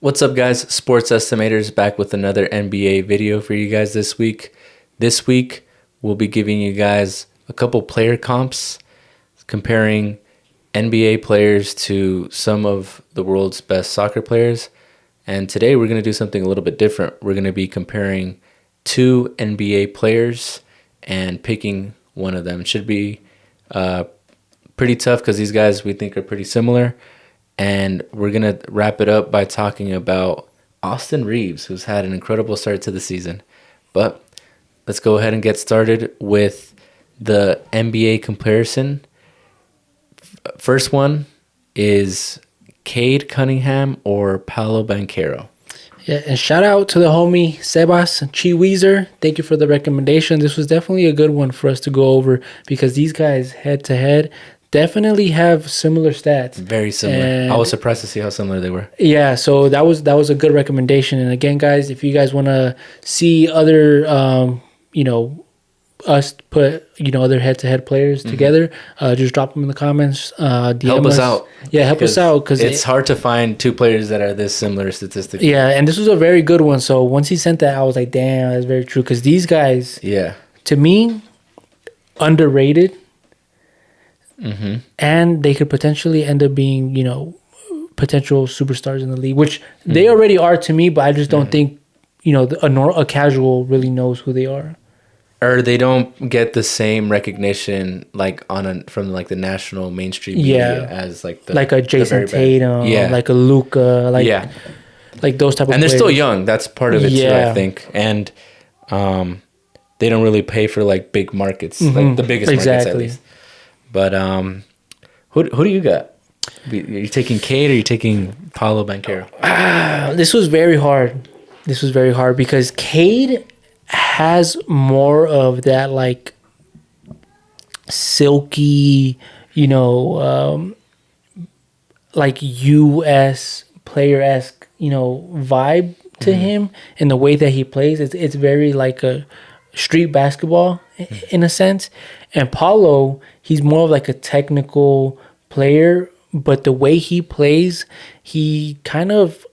What's up, guys? Sports Estimators back with another NBA video for you guys this week. This week, we'll be giving you guys a couple player comps, comparing NBA players to some of the world's best soccer players. And today, we're going to do something a little bit different. We're going to be comparing two NBA players and picking one of them. It should be pretty tough because these guys we think are pretty similar. And we're going to wrap it up by talking about Austin Reaves, who's had an incredible start to the season. But let's go ahead and get started with the NBA comparison. First one is Cade Cunningham or Paolo Banchero. Yeah, and shout out to the homie Sebas Chiweezer. Thank you for the recommendation. This was definitely a good one for us to go over because these guys head to head definitely have similar stats. Very similar. And I was surprised to see how similar they were. Yeah, so that was a good recommendation. And again, guys, if you guys want to see other, us put other head-to-head players together, just drop them in the comments. DM help us out. Yeah, help us out because it's hard to find two players that are this similar statistically. Yeah, and this was a very good one. So once he sent that, I was like, damn, that's very true. Because these guys, to me, underrated. Mm-hmm. And they could potentially end up being, potential superstars in the league, which they already are to me, but I just don't think, a casual really knows who they are. Or they don't get the same recognition from the national mainstream media as like a Jason Tatum, like a Luka, like those type of and they're players. still young. That's part of it too, I think. And they don't really pay for like big markets, like the biggest markets at least. But who do you got? Are you taking Cade or are you taking Paolo Banchero? This was very hard. Because Cade has more of that like silky, like US player-esque, vibe to him in the way that he plays. It's very like a street basketball in a sense. And Paolo, he's more of like a technical player, but the way he plays, he kind of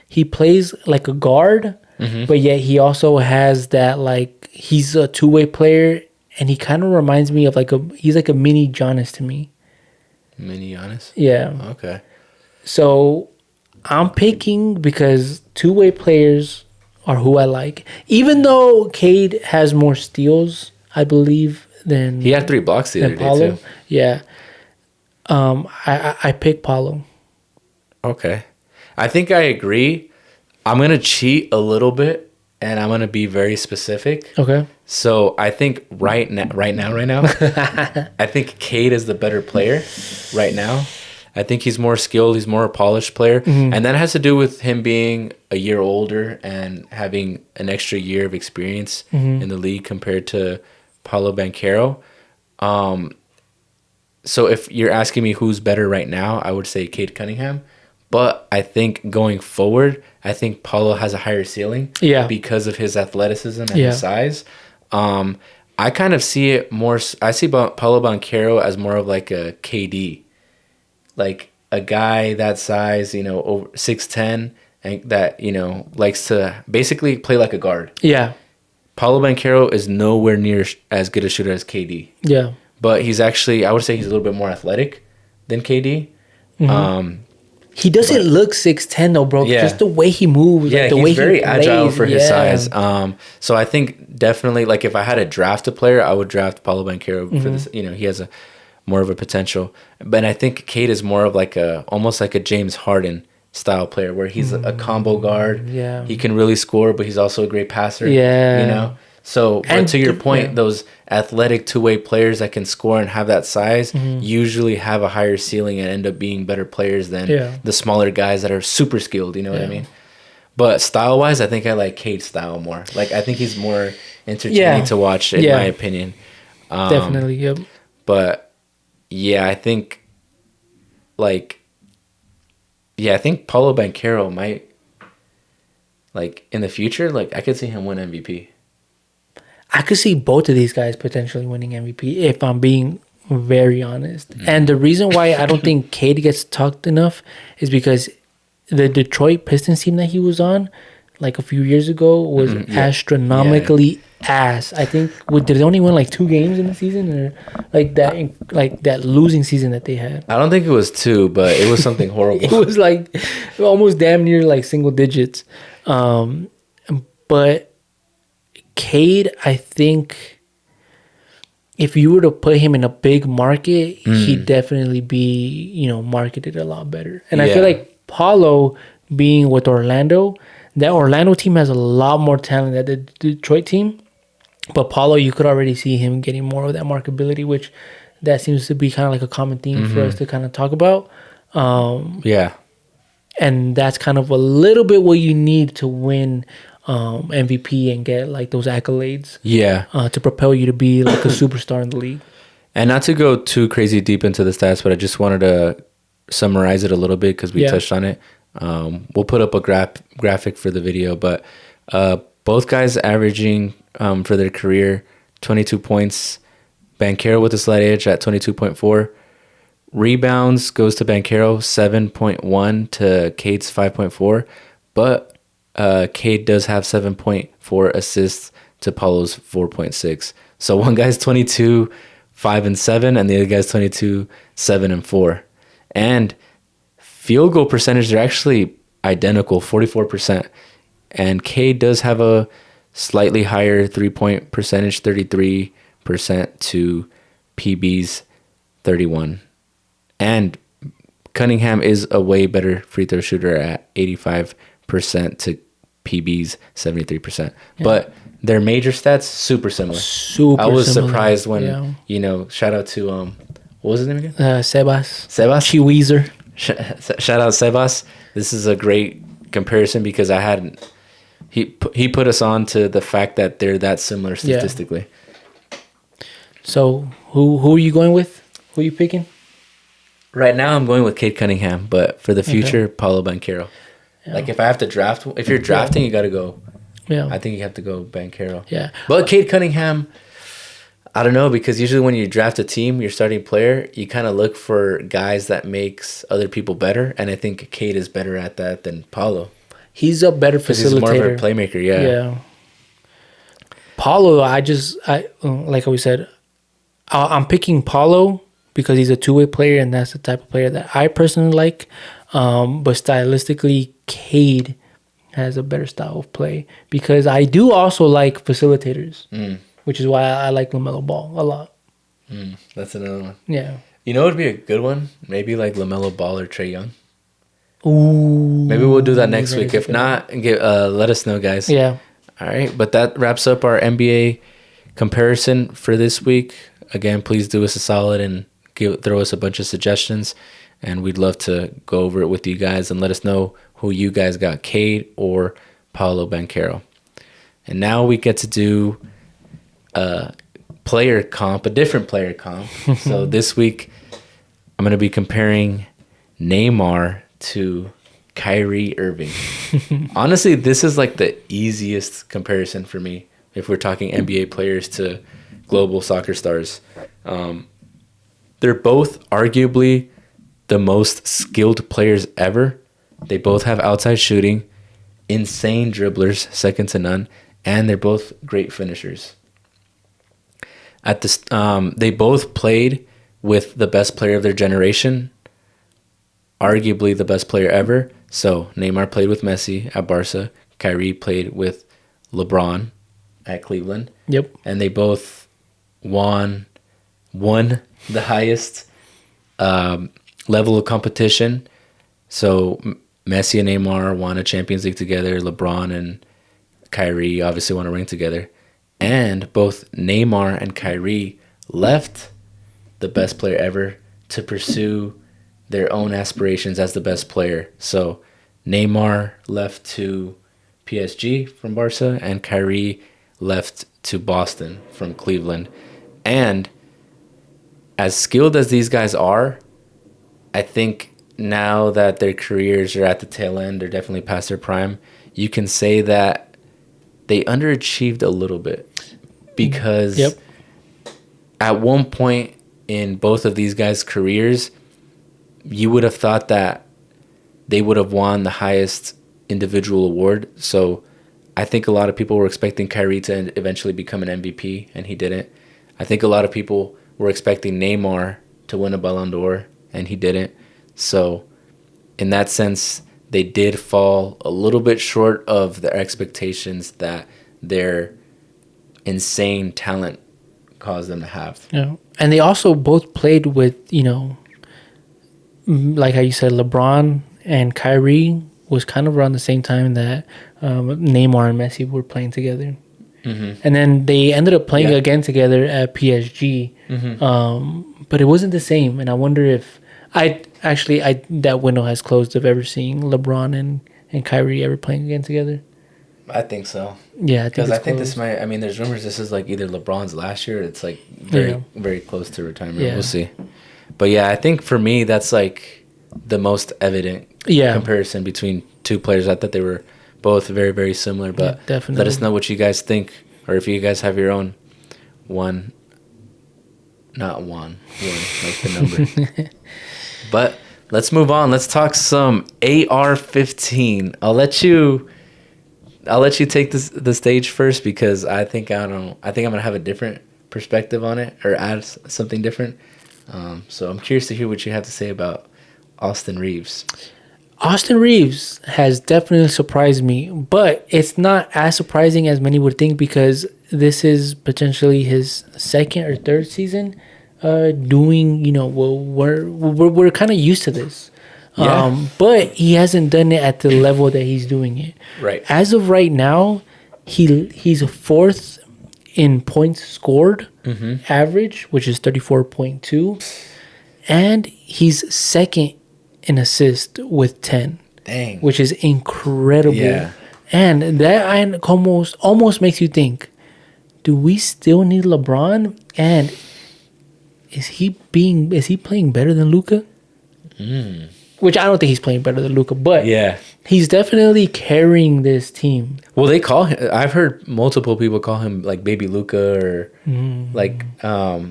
he plays like a guard, but yet he also has that like he's a two-way player, and he kind of reminds me of he's like a mini Giannis to me. Mini Giannis? Yeah. Okay. So I'm picking because two-way players are who I like. Even though Cade has more steals, I believe, than he had 3 blocks the other day too. Yeah. I pick Paolo. Okay. I think I agree. I'm going to cheat a little bit and I'm going to be very specific. Okay. So I think right now, I think Cade is the better player right now. I think he's more skilled. He's more a polished player. And that has to do with him being a year older and having an extra year of experience in the league compared to Paolo Banchero. So if you're asking me who's better right now, I would say Cade Cunningham. But I think going forward, I think Paolo has a higher ceiling because of his athleticism and his size. I kind of see it more. I see Paolo Banchero as more of like a KD. Like a guy that size, over 6'10", and that, likes to basically play like a guard. Yeah. Paolo Banchero is nowhere near as good a shooter as KD. Yeah. But he's actually, I would say he's a little bit more athletic than KD. He doesn't look 6'10" though, bro. Yeah. Just the way he moves. Yeah, like the he's way very he agile for his size. So I think definitely, like if I had to draft a player, I would draft Paolo Banchero for this. He has more of a potential. But I think Cade is more of almost like a James Harden style player where he's a combo guard. Yeah. He can really score, but he's also a great passer. Yeah. So, but to your point, those athletic two-way players that can score and have that size usually have a higher ceiling and end up being better players than the smaller guys that are super skilled, you know what I mean? But style-wise, I think I like Cade's style more. Like, I think he's more entertaining to watch, in my opinion. Definitely, yep. But, I think, I think Paolo Banchero might, in the future, I could see him win MVP. I could see both of these guys potentially winning MVP if I'm being very honest. And the reason why I don't think Cade gets talked enough is because the Detroit Pistons team that he was on, like a few years ago, was astronomically ass. I think did they only win like 2 games in the season, or like that losing season that they had? I don't think it was 2, but it was something horrible. It was like almost damn near like single digits. But Cade, I think if you were to put him in a big market, he'd definitely be, marketed a lot better. And I feel like Paolo being with Orlando, that Orlando team has a lot more talent than the Detroit team. But Paolo, you could already see him getting more of that marketability, which that seems to be kind of like a common theme for us to kind of talk about. And that's kind of a little bit what you need to win MVP and get like those accolades. To propel you to be like a superstar in the league. And not to go too crazy deep into the stats, but I just wanted to summarize it a little bit because we touched on it. We'll put up a graphic for the video, but both guys averaging for their career 22 points. Banchero with a slight edge at 22.4. Rebounds goes to Banchero 7.1 to Cade's 5.4, but Cade does have 7.4 assists to Paolo's 4.6. So one guy's 22, 5 and 7, and the other guy's 22, 7 and 4. And field goal percentage, they're actually identical, 44%. And Cade does have a slightly higher 3-point percentage, 33% to PB's 31. And Cunningham is a way better free throw shooter at 85% to PB's 73%. But their major stats, super similar. I was surprised when, shout out to, what was his name again? Sebas. Chiweezer. Shout out Sebas. This is a great comparison because he put us on to the fact that they're that similar statistically. So who are you going with? Who are you picking? Right now, I'm going with Cade Cunningham, but for the future, Paolo Banchero. Like if I have to draft, if you're drafting, you got to go. I think you have to go Banchero. But Cade Cunningham, I don't know, because usually when you draft a team, your starting player, you kind of look for guys that makes other people better, and I think Cade is better at that than Paolo. He's a better facilitator. He's more of a playmaker. Yeah. Paolo, like we said, I'm picking Paolo because he's a two-way player, and that's the type of player that I personally like. But stylistically, Cade has a better style of play because I do also like facilitators, which is why I like LaMelo Ball a lot. That's another one. Yeah. You know what would be a good one? Maybe like LaMelo Ball or Trae Young. Ooh. Maybe we'll do that next week. If not, let us know, guys. Yeah. All right. But that wraps up our NBA comparison for this week. Again, please do us a solid and throw us a bunch of suggestions, and we'd love to go over it with you guys and let us know who you guys got, Cade or Paolo Banchero. And now we get to do a different player comp. So this week, I'm going to be comparing Neymar to Kyrie Irving. Honestly, this is like the easiest comparison for me if we're talking NBA players to global soccer stars. They're both arguably the most skilled players ever. They both have outside shooting, insane dribblers, second to none, and they're both great finishers. They both played with the best player of their generation, arguably the best player ever. So Neymar played with Messi at Barca. Kyrie played with LeBron at Cleveland. Yep. And they both won the highest level of competition. So Messi and Neymar won a Champions League together. LeBron and Kyrie obviously won a ring together. And both Neymar and Kyrie left the best player ever to pursue their own aspirations as the best player. So Neymar left to PSG from Barca, and Kyrie left to Boston from Cleveland. And as skilled as these guys are, I think now that their careers are at the tail end, they're definitely past their prime, you can say that they underachieved a little bit. Because at one point in both of these guys' careers, you would have thought that they would have won the highest individual award. So I think a lot of people were expecting Kyrie to eventually become an MVP, and he didn't. I think a lot of people were expecting Neymar to win a Ballon d'Or, and he didn't. So in that sense, they did fall a little bit short of their expectations that their insane talent caused them to have. Yeah. And they also both played with, like how you said, LeBron and Kyrie was kind of around the same time that Neymar and Messi were playing together. Mm-hmm. And then they ended up playing again together at PSG. Mm-hmm. But it wasn't the same. And I wonder if that window has closed of ever seeing LeBron and Kyrie ever playing again together. I think so. Yeah, because I think this might. I mean, there's rumors this is like either LeBron's last year. It's like very close to retirement. Yeah. We'll see. But yeah, I think for me that's like the most evident comparison between two players. I thought they were both very, very similar. But definitely. Let us know what you guys think, or if you guys have your own one. Not one like the number. But let's move on. Let's talk some AR-15. I'll let you take the stage first because I think I'm gonna have a different perspective on it or add something different. So I'm curious to hear what you have to say about Austin Reaves. Austin Reaves has definitely surprised me, but it's not as surprising as many would think because this is potentially his second or third season doing, we're kind of used to this. Yeah. But he hasn't done it at the level that he's doing it. Right. As of right now, he's fourth in points scored average, which is 34.2. And he's second in assist with 10. Dang. Which is incredible. Yeah. And that almost makes you think, do we still need LeBron? And is he playing better than Luka? Which I don't think he's playing better than Luka, but he's definitely carrying this team. Well, they call him. I've heard multiple people call him like Baby Luka, or like I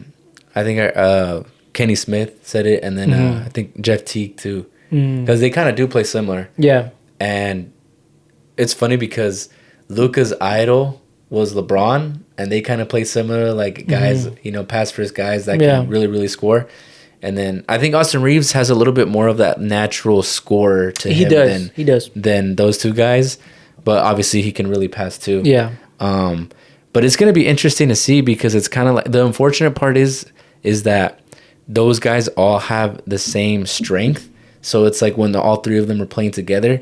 think Kenny Smith said it, and then I think Jeff Teague too, because they kind of do play similar. Yeah, and it's funny because Luka's idol was LeBron, and they kind of play similar, like guys, pass first guys that can really, really score. And then I think Austin Reaves has a little bit more of that natural score to him than those two guys. But obviously he can really pass too. Yeah. But it's going to be interesting to see because it's kind of like the unfortunate part is that those guys all have the same strength. So it's like when all three of them are playing together,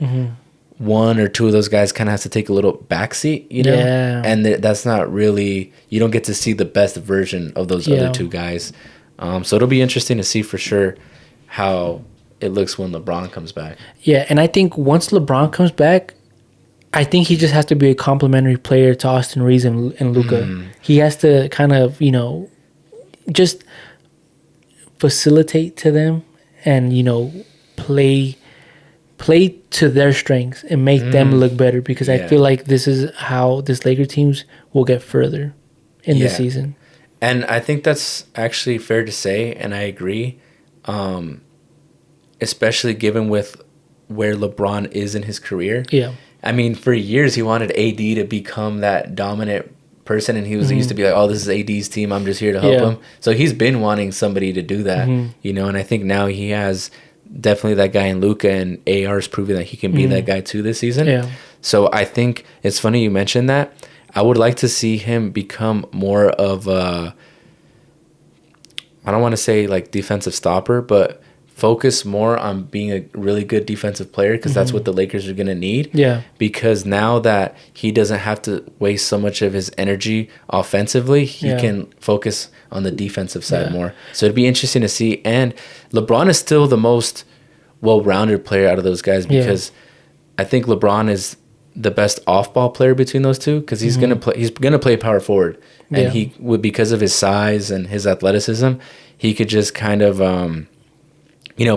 one or two of those guys kind of has to take a little backseat, Yeah. And that's not really, you don't get to see the best version of those other two guys. So it'll be interesting to see for sure how it looks when LeBron comes back. Yeah, and I think once LeBron comes back, I think he just has to be a complimentary player to Austin Reaves and Luka. He has to kind of, just facilitate to them and, play to their strengths and make them look better because I feel like this is how this Laker teams will get further in the season. And I think that's actually fair to say, and I agree, especially given with where LeBron is in his career. Yeah. I mean, for years he wanted AD to become that dominant person, and he used to be like, oh, this is AD's team, I'm just here to help him. So he's been wanting somebody to do that, and I think now he has definitely that guy in Luka, and AR's proving that he can be that guy too this season. Yeah. So I think it's funny you mentioned that. I would like to see him become more of a, I don't want to say like defensive stopper, but focus more on being a really good defensive player because that's what the Lakers are going to need. Yeah. Because now that he doesn't have to waste so much of his energy offensively, he can focus on the defensive side more. So it'd be interesting to see. And LeBron is still the most well-rounded player out of those guys because I think LeBron is the best off-ball player between those two because he's gonna play. He's gonna play power forward, and he would, because of his size and his athleticism, he could just kind of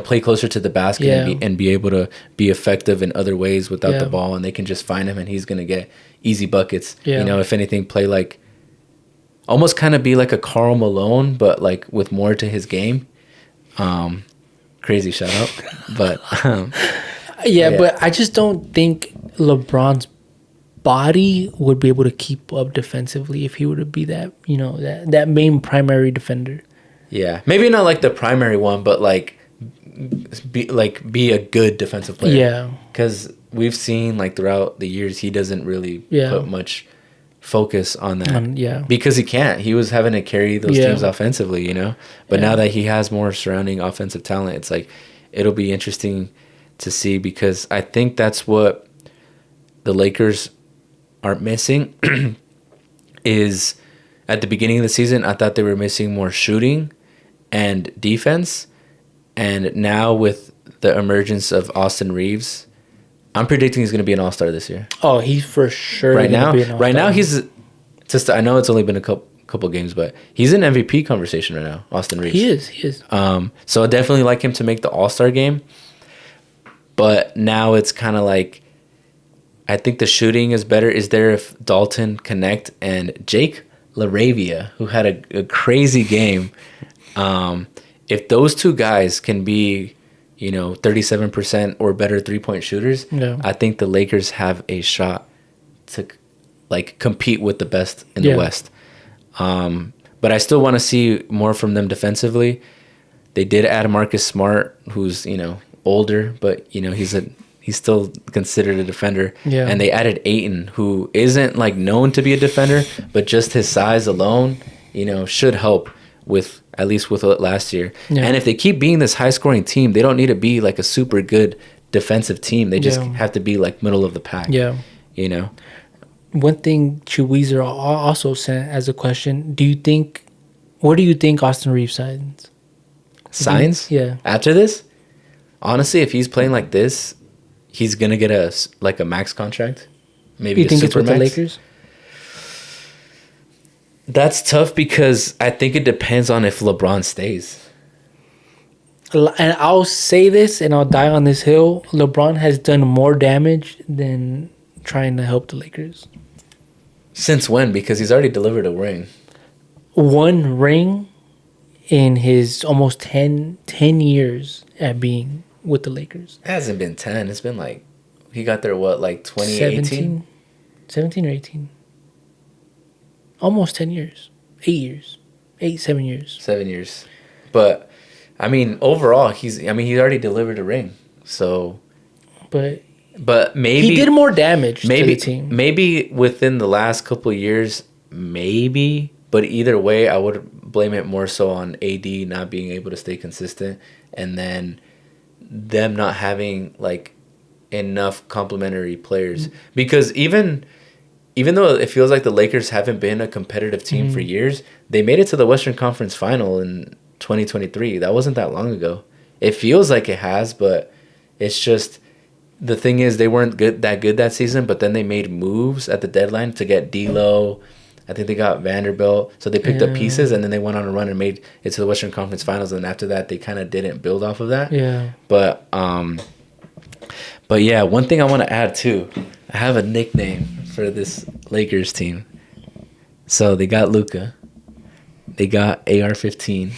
play closer to the basket and be able to be effective in other ways without the ball, and they can just find him, and he's gonna get easy buckets. If anything, play like almost kind of be like a Karl Malone, but like with more to his game. Crazy shout out, but. Yeah, but I just don't think LeBron's body would be able to keep up defensively if he were to be that, that main primary defender. Yeah, maybe not like the primary one, but like be a good defensive player. Yeah, because we've seen like throughout the years he doesn't really put much focus on that. Because he can't. He was having to carry those teams offensively, But now that he has more surrounding offensive talent, it's like it'll be interesting to see, because I think that's what the Lakers are missing. Is at the beginning of the season, I thought they were missing more shooting and defense, and now with the emergence of Austin Reaves, I'm predicting he's going to be an all-star this year. Oh, he's for sure right now. Right now, he's just. I know it's only been a couple games, but he's in MVP conversation right now. Austin Reaves. He is. So I definitely like him to make the All-Star game. But now it's kind of like, I think the shooting is better. Is there if Dalton Connect and Jake LaRavia, who had a crazy game, if those two guys can be, 37% or better 3-point shooters, I think the Lakers have a shot to like compete with the best in the West. But I still want to see more from them defensively. They did add Marcus Smart, who's older, but he's still considered a defender. Yeah. And they added Ayton, who isn't like known to be a defender, but just his size alone, should help with at least with last year. Yeah. And if they keep being this high scoring team, they don't need to be like a super good defensive team. They just have to be like middle of the pack. Yeah. One thing Chuizer also sent as a question: where do you think Austin Reaves signs? Yeah. After this, honestly, if he's playing like this, he's gonna get a max contract. Maybe you think it's with the Lakers? That's tough because I think it depends on if LeBron stays. And I'll say this, and I'll die on this hill: LeBron has done more damage than trying to help the Lakers. Since when? Because he's already delivered a ring. One ring in his almost 10 years at being with the Lakers. It hasn't been 10. It's been like, he got there, 2018? 17 or 18. Almost 10 years. 8 years. 7 years. 7 years. But, I mean, overall, he's already delivered a ring. So. But maybe. He did more damage to the team. Maybe within the last couple of years, maybe. But either way, I would blame it more so on AD not being able to stay consistent, and then them not having like enough complementary players. Because even though it feels like the Lakers haven't been a competitive team for years, they made it to the Western Conference Final in 2023. That wasn't that long ago. It feels like it has, but it's just the thing is they weren't that good that season. But then they made moves at the deadline to get D'Lo. I think they got Vanderbilt. So they picked up pieces, and then they went on a run and made it to the Western Conference Finals. And after that, they kind of didn't build off of that. Yeah. But yeah, one thing I want to add too, I have a nickname for this Lakers team. So they got Luka. They got AR-15.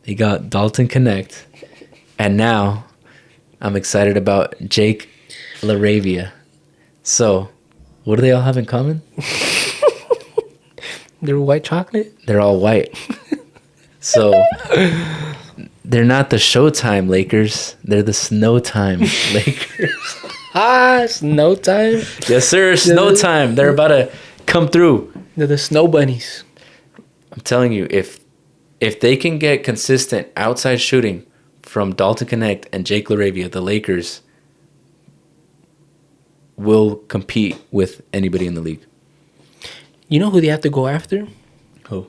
They got Dalton Connect. And now I'm excited about Jake LaRavia. So what do they all have in common? They're white chocolate? They're all white. So they're not the Showtime Lakers. They're the SNOWTIME Lakers. SNOWTIME? Yes, sir. SNOWTIME. They're about to come through. They're the Snow Bunnies. I'm telling you, if they can get consistent outside shooting from Dalton Connect and Jake LaRavia, the Lakers will compete with anybody in the league. You know who they have to go after? Who?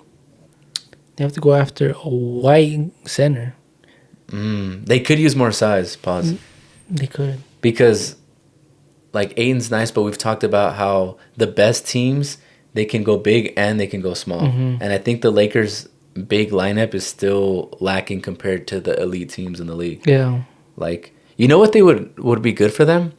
They have to go after a white center. They could use more size. Pause. They could. Because, like, Ayton's nice, but we've talked about how the best teams, they can go big and they can go small. And I think the Lakers' big lineup is still lacking compared to the elite teams in the league. Yeah. Like, you know what they would be good for them?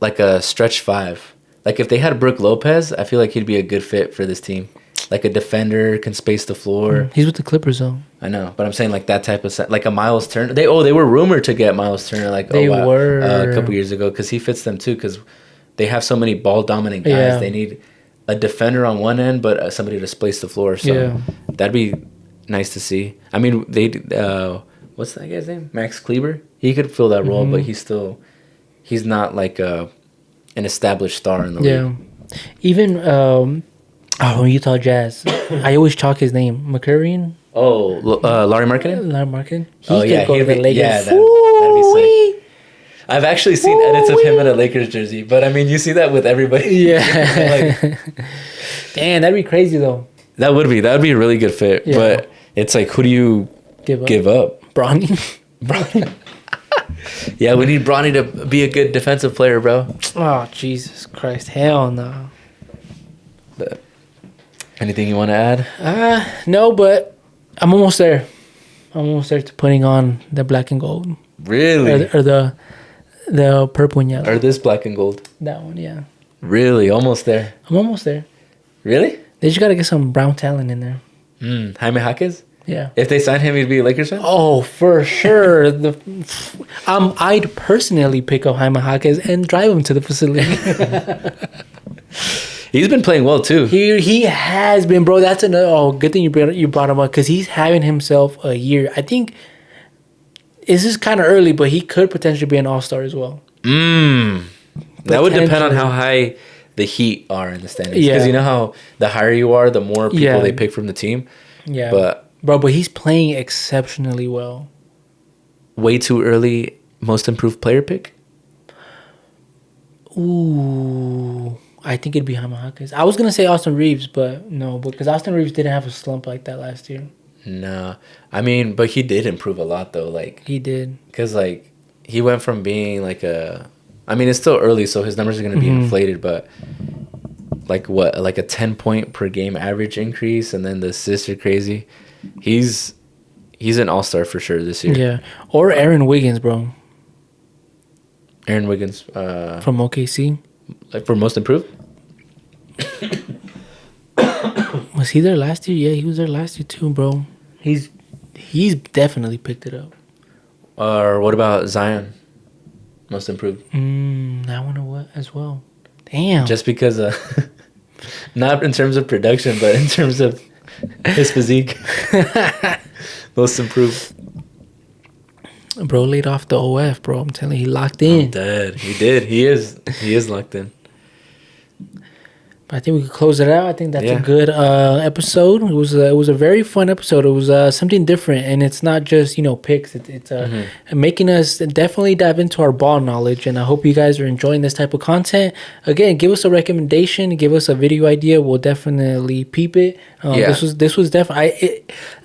Like a stretch five. Like, if they had Brook Lopez, I feel like he'd be a good fit for this team. like a defender, can space the floor. He's with the Clippers though. I know, but I'm saying like that type of like a Miles Turner. They were rumored to get Miles Turner like a couple years ago because he fits them too because they have so many ball dominant guys. Yeah. They need a defender on one end, but somebody to space the floor. So that'd be nice to see. I mean, they what's that guy's name? Max Kleber. He could fill that role, but he's not like an established star in the league. Even Utah Jazz. I always chalk his name. McCurrian. Oh, Larry Markkinen? Larry Markkinen. He could go to the Lakers. Yeah, that'd be sick. I've actually seen edits of him in a Lakers jersey, but I mean, you see that with everybody. Yeah. Damn, that'd be crazy though. That would be a really good fit. Yeah. But it's like, who do you give up? Bronny. Yeah, we need Bronny to be a good defensive player, bro. Oh, Jesus Christ. Hell no. But anything you want to add? No, but I'm almost there. I'm almost there to putting on the black and gold. Really? Or the purple and yellow. Or this black and gold. That one, yeah. Really? Almost there? I'm almost there. Really? They just got to get some brown talent in there. Jaime Jaquez? Yeah. If they sign him, he'd be a Lakers fan? Oh, for sure. I'd personally pick up Jaime Jaquez and drive him to the facility. He's been playing well, too. He has been, bro. That's another good thing you brought him up because he's having himself a year. I think this is kind of early, but he could potentially be an all-star as well. That would depend on how high the Heat are in the standings. Because you know how the higher you are, the more people they pick from the team. Yeah. But he's playing exceptionally well. Way too early most improved player pick? Ooh. I think it'd be Jaime Jaquez. I was going to say Austin Reaves, but no. Because Austin Reaves didn't have a slump like that last year. No. I mean, but he did improve a lot, though. Like he did. Because, like, he went from being, like, I mean, it's still early, so his numbers are going to be inflated, but, like, what? Like a 10-point per game average increase, and then the assists are crazy. He's an all-star for sure this year. Yeah. Or Aaron Wiggins, bro. Aaron Wiggins. From OKC. Like, for most improved? Was he there last year? Yeah, he was there last year too, bro. He's definitely picked it up. Or what about Zion? Most improved. That one as well. Damn. Just because, not in terms of production, but in terms of his physique. Most improved. Bro laid off the OF, bro. I'm telling you, he locked in. I'm dead. He did. He is locked in. I think we could close it out. I think that's a good episode. It was a very fun episode. It was something different, and it's not just picks. It's making us definitely dive into our ball knowledge. And I hope you guys are enjoying this type of content. Again, give us a recommendation, give us a video idea. We'll definitely peep it. This was definitely.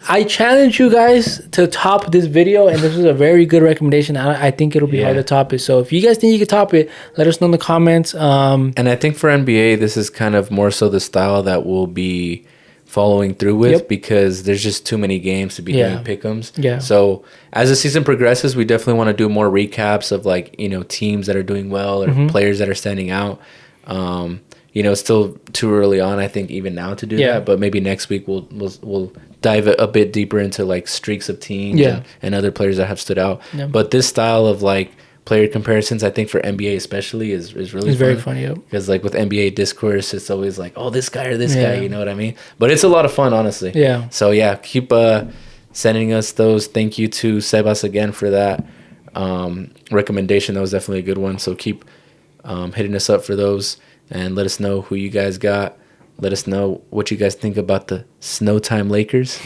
I challenge you guys to top this video, and this was a very good recommendation. I think it'll be hard to top it. So if you guys think you could top it, let us know in the comments. And I think for NBA, this is kind of more so the style that we'll be following through with because there's just too many games to be doing pick'ems. Yeah. So as the season progresses, we definitely want to do more recaps of teams that are doing well or players that are standing out. It's still too early on, I think, even now to do that. But maybe next week we'll dive a bit deeper into like streaks of teams and other players that have stood out. Yeah. But this style of like player comparisons, I think for NBA especially is really very funny. Because like with NBA discourse, it's always like, oh, this guy or this guy, you know what I mean? But it's a lot of fun, honestly. Yeah. So yeah, keep sending us those. Thank you to Sebas again for that recommendation. That was definitely a good one. So keep hitting us up for those and let us know who you guys got. Let us know what you guys think about the SNOWTIME Lakers.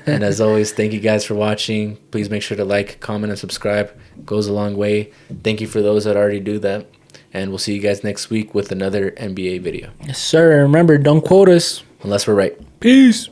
And as always, thank you guys for watching. Please make sure to like, comment, and subscribe. It goes a long way. Thank you for those that already do that. And we'll see you guys next week with another NBA video. Yes, sir. Remember, don't quote us. Unless we're right. Peace.